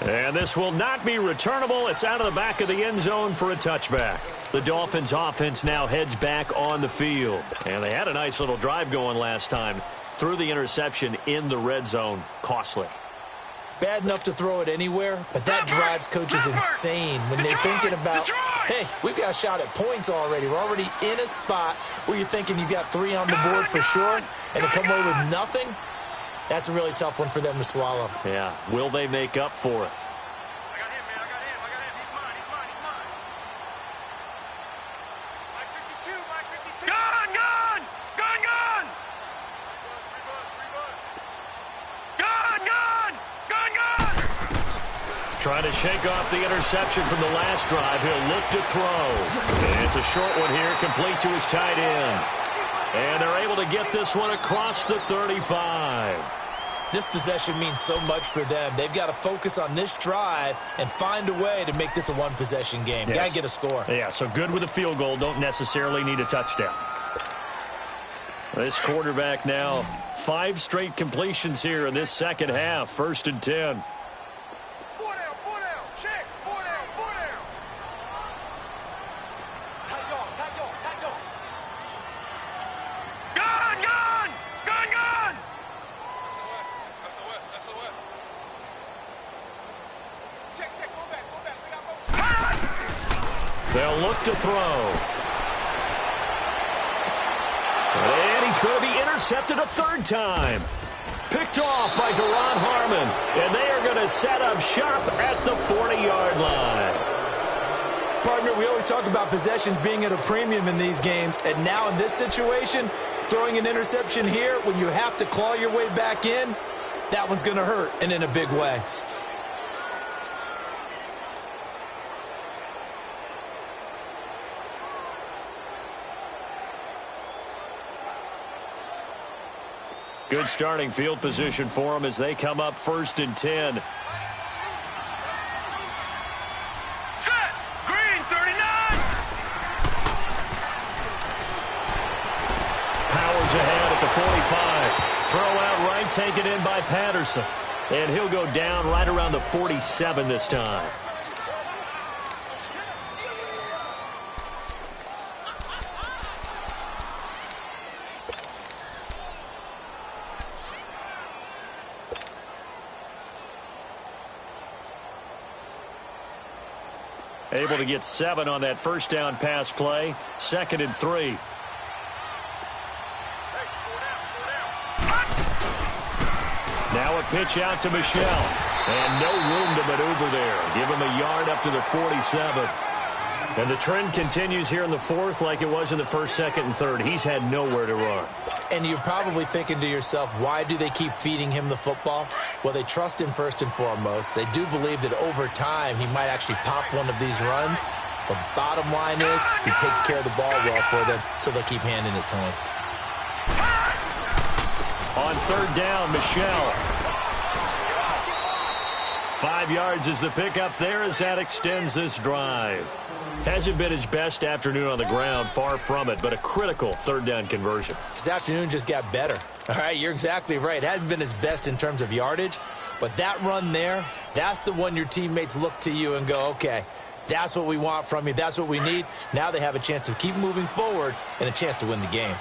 And this will not be returnable. It's out of the back of the end zone for a touchback. The Dolphins offense now heads back on the field. And they had a nice little drive going last time. Threw the interception in the red zone. Costly. Bad enough to throw it anywhere, but that drives coaches insane when they're thinking about, hey, we've got a shot at points already. We're already in a spot where you're thinking you've got 3 on the board for sure, and to come away with nothing, that's a really tough one for them to swallow. Yeah, will they make up for it? I got him, man. I got him. He's mine. Trying to shake off the interception from the last drive. He'll look to throw. And it's a short one here, complete to his tight end. And they're able to get this one across the 35. This possession means so much for them. They've got to focus on this drive and find a way to make this a one-possession game. Yes. Got to get a score. Yeah, so good with a field goal. Don't necessarily need a touchdown. This quarterback now, 5 straight completions here in this second half. 1st and 10. 4 down, check, 4 down. Tight yard. Gun! Check, go back, we got motion. They'll look to throw. And he's going to be intercepted a 3rd time. Picked off by Deron Harmon. And they are going to set up shop at the 40-yard line. Partner, we always talk about possessions being at a premium in these games. And now in this situation, throwing an interception here when you have to claw your way back in, that one's going to hurt, and in a big way. Good starting field position for them as they come up 1st and 10. Set! Green, 39! Powers ahead at the 45. Throw out right, taken in by Patterson. And he'll go down right around the 47 this time. Able to get 7 on that 1st down pass play. 2nd and 3. Now a pitch out to Michel. And no room to maneuver there. Give him a yard up to the 47. And the trend continues here in the 4th like it was in the 1st, 2nd, and 3rd. He's had nowhere to run. And you're probably thinking to yourself, why do they keep feeding him the football? Well, they trust him first and foremost. They do believe that over time he might actually pop one of these runs. But bottom line is he takes care of the ball well for them, so they'll keep handing it to him. On 3rd down, Michel. 5 yards is the pickup there as that extends this drive. Hasn't been his best afternoon on the ground, far from it, but a critical 3rd down conversion. His afternoon just got better. All right, you're exactly right. Hasn't been his best in terms of yardage, but that run there, that's the one your teammates look to you and go, okay, that's what we want from you. That's what we need. Now they have a chance to keep moving forward and a chance to win the game.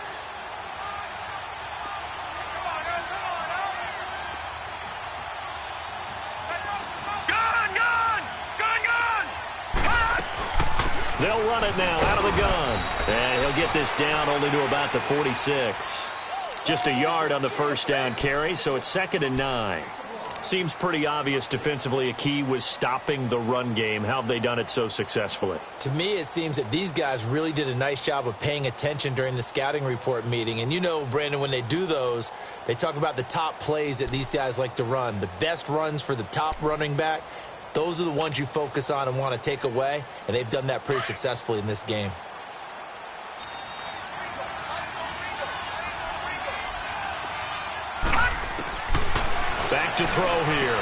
They'll run it now out of the gun. And he'll get this down only to about the 46. Just a yard on the 1st down carry, so it's 2nd and 9. Seems pretty obvious defensively a key was stopping the run game. How have they done it so successfully? To me, it seems that these guys really did a nice job of paying attention during the scouting report meeting. And you know, Brandon, when they do those, they talk about the top plays that these guys like to run. The best runs for the top running back. Those are the ones you focus on and want to take away, and they've done that pretty successfully in this game. Back to throw here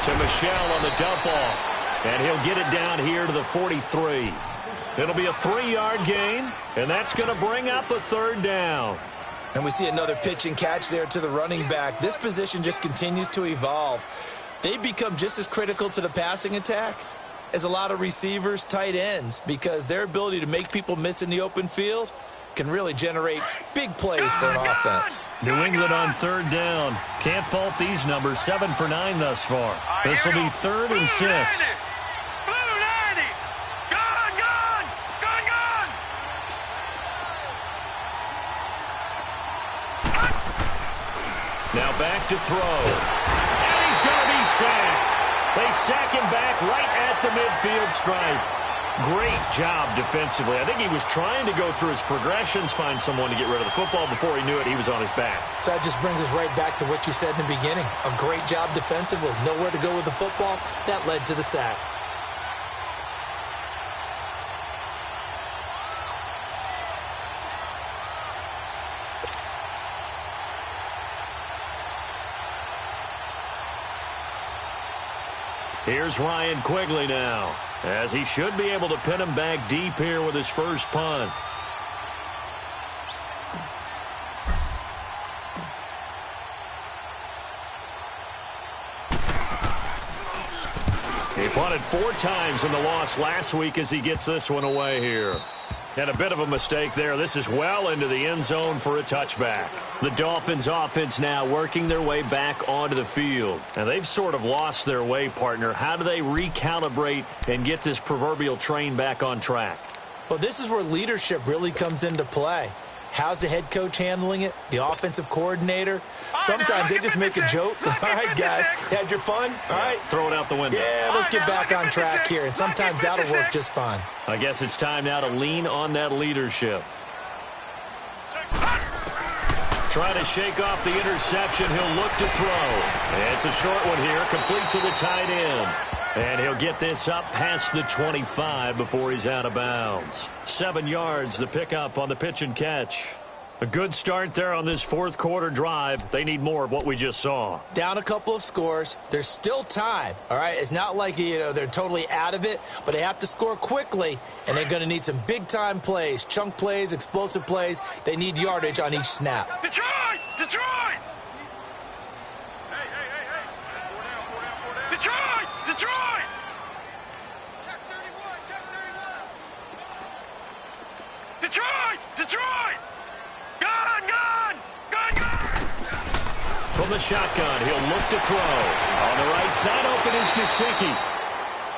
to Michel on the dump off, and he'll get it down here to the 43. It'll be a 3-yard gain, and that's going to bring up a 3rd down. And we see another pitch and catch there to the running back. This position just continues to evolve. They become just as critical to the passing attack as a lot of receivers, tight ends, because their ability to make people miss in the open field can really generate big plays for an offense. New England on 3rd down. Can't fault these numbers. 7 for 9 thus far. This will be 3rd and 6. Blue 90! Gun! Now back to throw. He's going to be sacked. They sack him back right at the midfield stripe. Great job defensively. I think he was trying to go through his progressions, find someone to get rid of the football. Before he knew it, he was on his back. So that just brings us right back to what you said in the beginning. A great job defensively. Nowhere to go with the football. That led to the sack. Here's Ryan Quigley now, as he should be able to pin him back deep here with his first punt. He punted 4 times in the loss last week as he gets this one away here. And a bit of a mistake there. This is well into the end zone for a touchback. The Dolphins offense now working their way back onto the field. And they've sort of lost their way, partner. How do they recalibrate and get this proverbial train back on track? Well, this is where leadership really comes into play. How's the head coach handling it? The offensive coordinator? Sometimes they just make a joke. All right, guys, had your fun? All right. Throw it out the window. Yeah, let's get back on track here. And sometimes that'll work just fine. I guess it's time now to lean on that leadership. Trying to shake off the interception. He'll look to throw. And it's a short one here, complete to the tight end. And he'll get this up past the 25 before he's out of bounds. 7 yards, the pickup on the pitch and catch. A good start there on this fourth quarter drive. They need more of what we just saw. Down a couple of scores. There's still time, all right? It's not like, they're totally out of it, but they have to score quickly, and they're going to need some big-time plays, chunk plays, explosive plays. They need yardage on each snap. Detroit! Detroit! Detroit! Detroit! Check 31, check 31. Detroit! Detroit! Gun! From the shotgun, he'll look to throw. On the right side, open is Gesicki.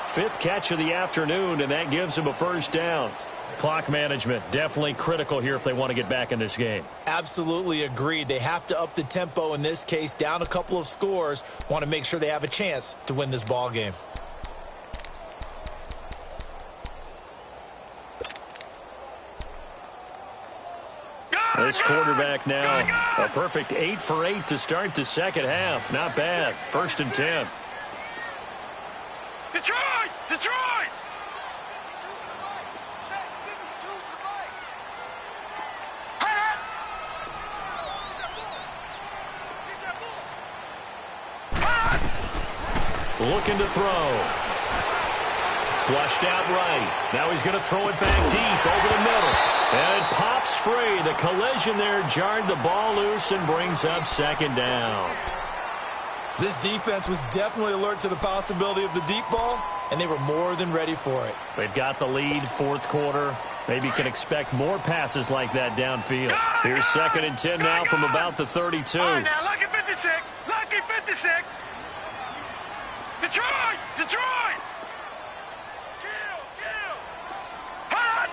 5th catch of the afternoon, and that gives him a first down. Clock management, definitely critical here if they want to get back in this game. Absolutely agreed. They have to up the tempo in this case, down a couple of scores. Want to make sure they have a chance to win this ball game. This quarterback now, a perfect 8 for 8 to start the second half. Not bad. 1st and 10. Detroit! Detroit! Looking to throw. Flushed out right. Now he's going to throw it back deep over the middle. And it pops free. The collision there jarred the ball loose and brings up 2nd down. This defense was definitely alert to the possibility of the deep ball, and they were more than ready for it. They've got the lead, 4th quarter. Maybe can expect more passes like that downfield. Here's 2nd and 10 now from about the 32. All right, now, lucky 56. Lucky 56. Detroit! Detroit! Hot!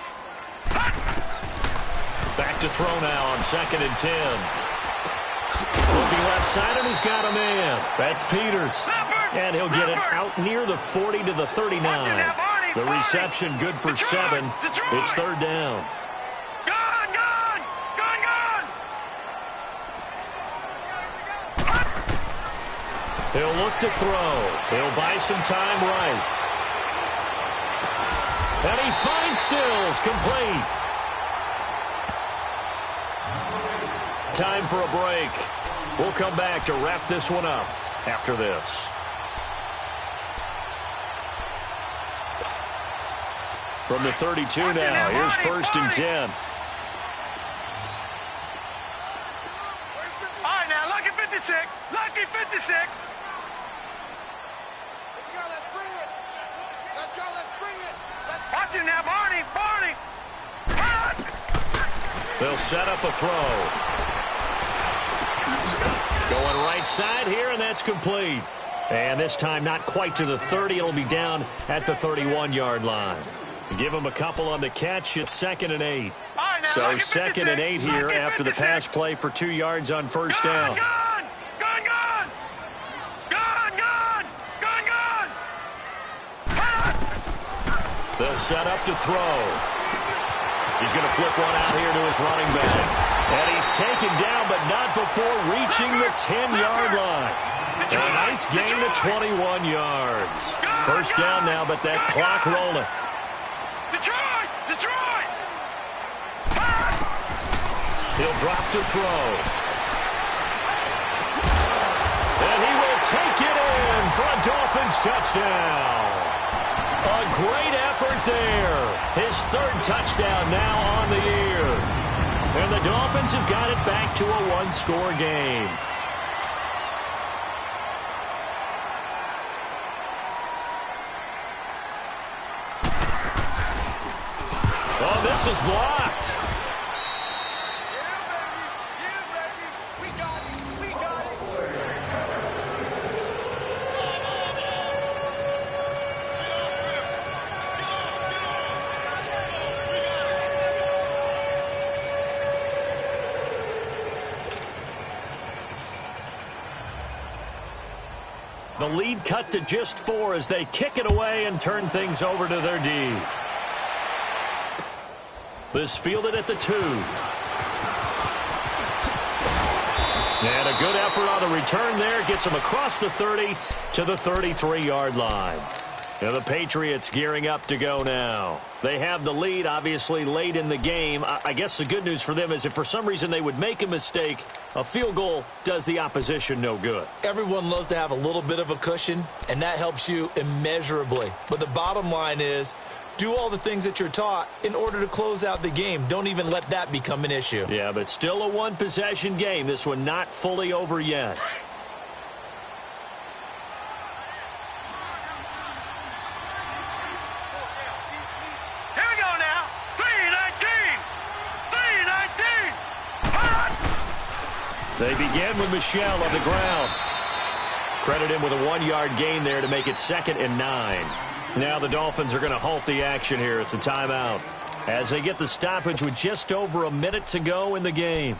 Back to throw now on 2nd and 10. Looking left side, and he's got a man. That's Peters. And he'll get it out near the 40 to the 39. The reception good for 7. It's 3rd down. He'll look to throw. He'll buy some time right. And he finds Stills complete. Time for a break. We'll come back to wrap this one up after this. From the 32 now, here's 1st and 10. All right, now, lucky 56. Lucky 56. Watch it now, Barney. Barney. They'll set up a throw. Going right side here, and that's complete. And this time not quite to the 30. It'll be down at the 31-yard line. Give him a couple on the catch. It's 2nd and 8. So 2nd and 8 here after the pass play for 2 yards on 1st down. They'll set up to throw. He's going to flip one out here to his running back. And he's taken down, but not before reaching the 10-yard line. And a nice gain of 21 yards. First down now, but that clock rolling. Detroit! Detroit! He'll drop to throw. And he will take it in for a Dolphins touchdown. A great effort there. His third touchdown now on the year. And the Dolphins have got it back to a one-score game. Oh, this is blocked. The lead cut to just 4 as they kick it away and turn things over to their D. This fielded at the 2. And a good effort on the return there. Gets him across the 30 to the 33-yard line. Now the Patriots gearing up to go now. They have the lead, obviously, late in the game. I guess the good news for them is if for some reason they would make a mistake, a field goal does the opposition no good. Everyone loves to have a little bit of a cushion, and that helps you immeasurably. But the bottom line is, do all the things that you're taught in order to close out the game. Don't even let that become an issue. Yeah, but still a one-possession game. This one not fully over yet. They begin with Michel on the ground. Credit him with a 1-yard gain there to make it 2nd and 9. Now the Dolphins are going to halt the action here. It's a timeout as they get the stoppage with just over a minute to go in the game.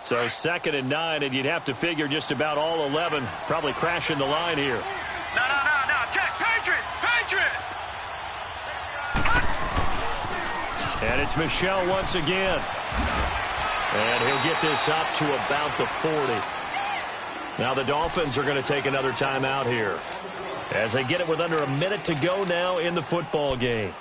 So 2nd and 9, and you'd have to figure just about all 11 probably crashing the line here. No. Check. Patriot! And it's Michel once again. And he'll get this up to about the 40. Now the Dolphins are going to take another timeout here as they get it with under a minute to go now in the football game.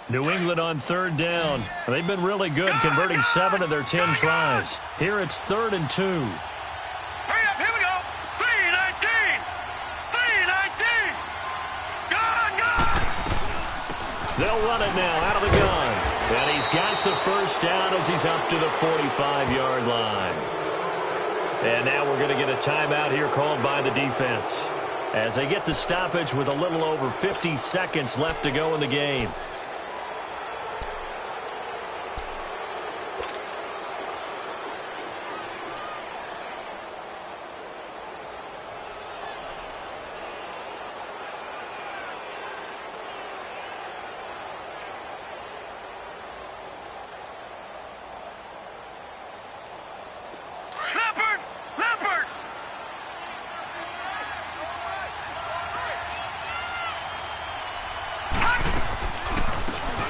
New England on 3rd down. They've been really good, converting 7 of their 10 tries. Here it's 3rd and 2. Hurry up, here we go. 3-19. Gun! They'll run it now out of the gun. And he's got the first down as he's up to the 45-yard line. And now we're going to get a timeout here called by the defense as they get the stoppage with a little over 50 seconds left to go in the game.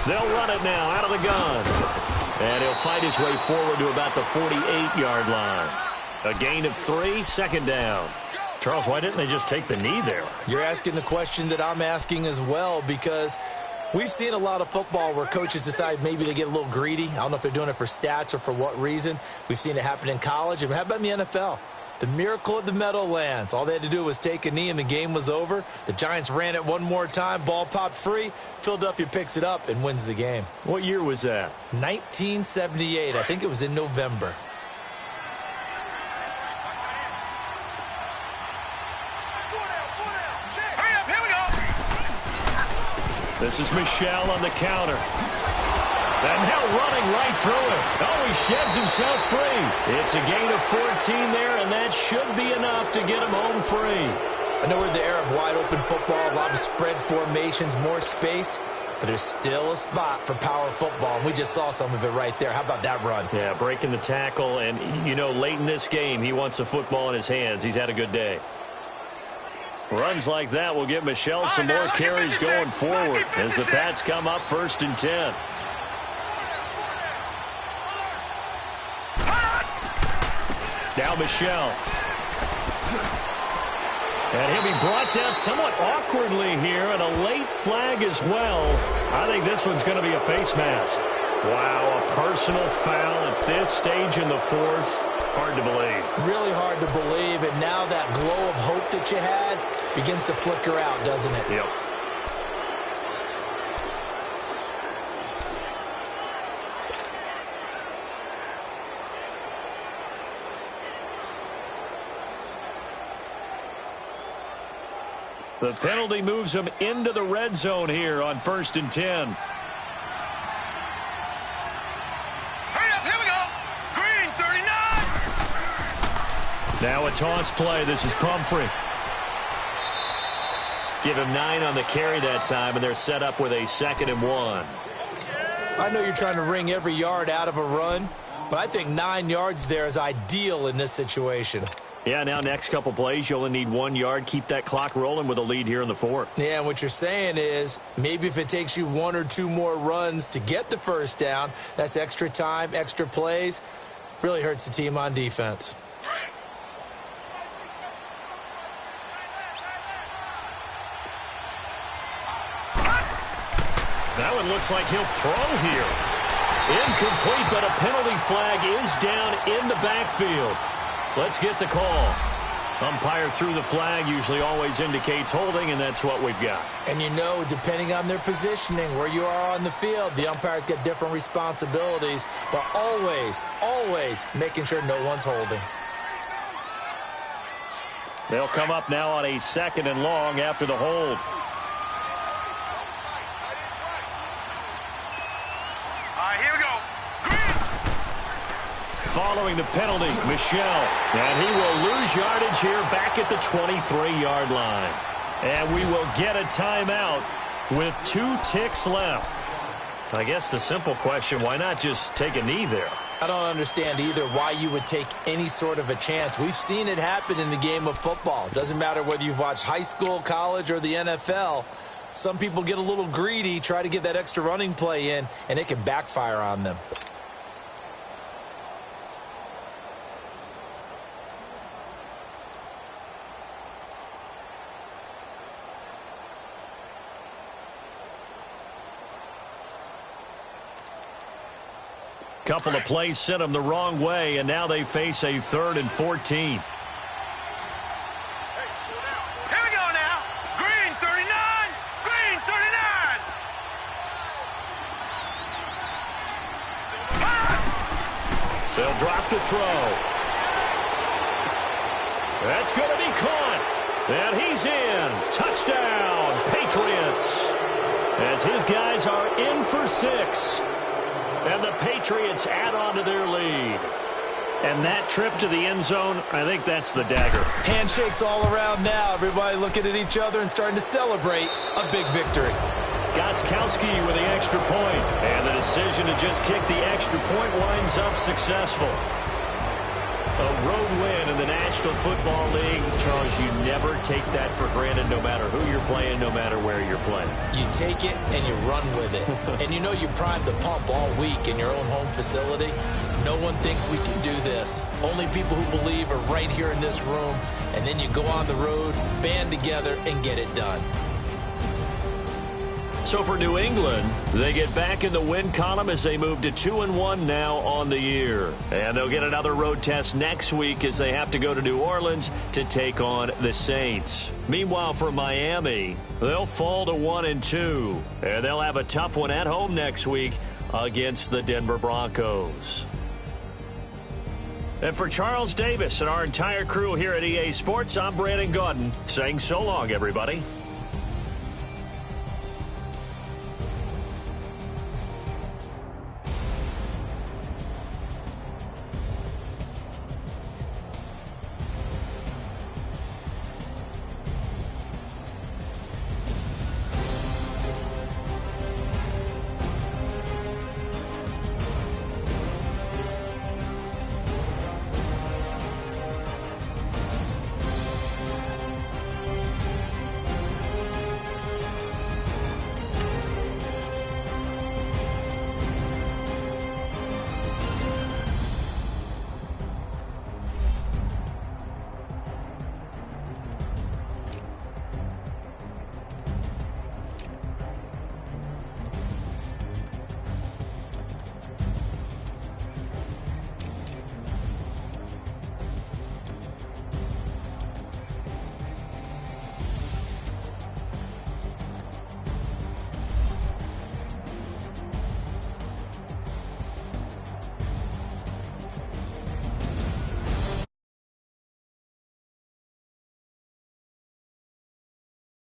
They'll run it now out of the gun. And he'll fight his way forward to about the 48-yard line. A gain of 3, 2nd down. Charles, why didn't they just take the knee there? You're asking the question that I'm asking as well, because we've seen a lot of football where coaches decide maybe they get a little greedy. I don't know if they're doing it for stats or for what reason. We've seen it happen in college. And how about in the NFL? The miracle of the Meadowlands. All they had to do was take a knee and the game was over. The Giants ran it one more time. Ball popped free. Philadelphia picks it up and wins the game. What year was that? 1978. I think it was in November. This is Michel on the counter. And now running right through it. Oh, he sheds himself free. It's a gain of 14 there, and that should be enough to get him home free. I know we're in the era of wide-open football, a lot of spread formations, more space, but there's still a spot for power football, and we just saw some of it right there. How about that run? Yeah, breaking the tackle, and, you know, late in this game, he wants the football in his hands. He's had a good day. Runs like that will give Michel some more carries going forward as the Pats come up 1st and 10. Now Michel. And he'll be brought down somewhat awkwardly here, and a late flag as well. I think this one's going to be a face mask. Wow, a personal foul at this stage in the 4th. Hard to believe. Really hard to believe, and now that glow of hope that you had begins to flicker out, doesn't it? Yep. The penalty moves him into the red zone here on 1st and 10. Hurry up, here we go. Green, 39. Now a toss play. This is Pumphrey. Give him 9 on the carry that time, and they're set up with a 2nd and 1. I know you're trying to wring every yard out of a run, but I think 9 yards there is ideal in this situation. Yeah, now next couple plays, you only need 1 yard. Keep that clock rolling with a lead here in the 4th. Yeah, and what you're saying is maybe if it takes you 1 or 2 more runs to get the first down, that's extra time, extra plays. Really hurts the team on defense. That one looks like he'll throw here. Incomplete, but a penalty flag is down in the backfield. Let's get the call. Umpire threw the flag, usually always indicates holding, and that's what we've got. And you know, depending on their positioning, where you are on the field, the umpires get different responsibilities, but always, always making sure no one's holding. They'll come up now on a 2nd and long after the hold. Here we go. Following the penalty, Michel. And he will lose yardage here back at the 23-yard line. And we will get a timeout with 2 ticks left. I guess the simple question, why not just take a knee there? I don't understand either why you would take any sort of a chance. We've seen it happen in the game of football. It doesn't matter whether you've watched high school, college, or the NFL. Some people get a little greedy, try to get that extra running play in, and it can backfire on them. Couple of plays sent them the wrong way, and now they face a 3rd and 14. They'll drop the throw. That's going to be caught. And he's in. Touchdown, Patriots. As his guys are in for 6. And the Patriots add on to their lead. And that trip to the end zone, I think that's the dagger. Handshakes all around now. Everybody looking at each other and starting to celebrate a big victory. Gostkowski with the extra point. And the decision to just kick the extra point winds up successful. A road win in the National Football League. Charles, you never take that for granted no matter who you're playing, no matter where you're playing. You take it and you run with it. And you know you primed the pump all week in your own home facility. No one thinks we can do this. Only people who believe are right here in this room. And then you go on the road, band together, and get it done. So for New England, they get back in the win column as they move to 2-1 now on the year. And they'll get another road test next week as they have to go to New Orleans to take on the Saints. Meanwhile, for Miami, they'll fall to 1-2. And they'll have a tough one at home next week against the Denver Broncos. And for Charles Davis and our entire crew here at EA Sports, I'm Brandon Gaudin saying so long, everybody.